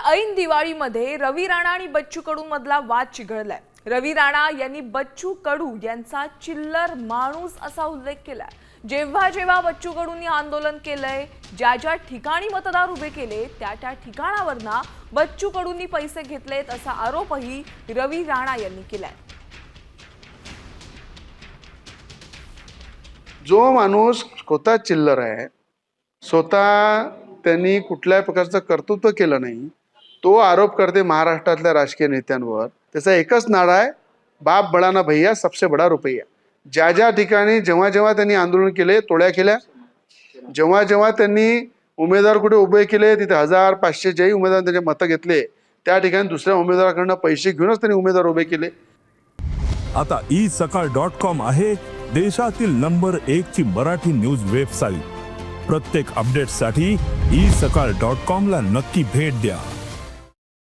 ऐन दिवाळीमध्ये रवी राणा आणि बच्चू कडू मधला वाद चिघळलाय। रवी राणा यांनी बच्चू कडू यांचा चिल्लर माणूस असा उल्लेख केलाय। जेव्हा जेव्हा बच्चू कडूंनी आंदोलन केलंय, ज्या ज्या ठिकाणी मतदार उभे केले त्या ठिकाणावरना बच्चू कडूंनी पैसे घेतलेत असा आरोपही रवी राणा यांनी केलाय। जो माणूस स्वतः चिल्लर आहे, स्वतः त्यांनी कुठल्याही प्रकारचं कर्तृत्व केलं नाही, तो आरोप करते महाराष्ट्रातल्या राजकीय नेत्यांवर। त्याचा एकच नारा आहे, बाप बडा ना भैया सबसे बडा रुपया। ज्या ज्या ठिकाणी जेव्हा जेव्हा त्यांनी आंदोलन केले, तोड्या केल्या, जेव्हा जेव्हा त्यांनी उमेदवार कुठे उभे केले तिथे 1000-500 जे उमेदवार त्यांचे मतं घेतले, त्या ठिकाणी दुसऱ्या उमेदवाराकडनं पैसे घेऊनच त्यांनी उमेदवार उभे केले। आता isakal.com आहे देशातील नंबर 1 ची मराठी न्यूज वेबसाईट। प्रत्येक अपडेटसाठी isakal.com ला नक्की भेट द्या।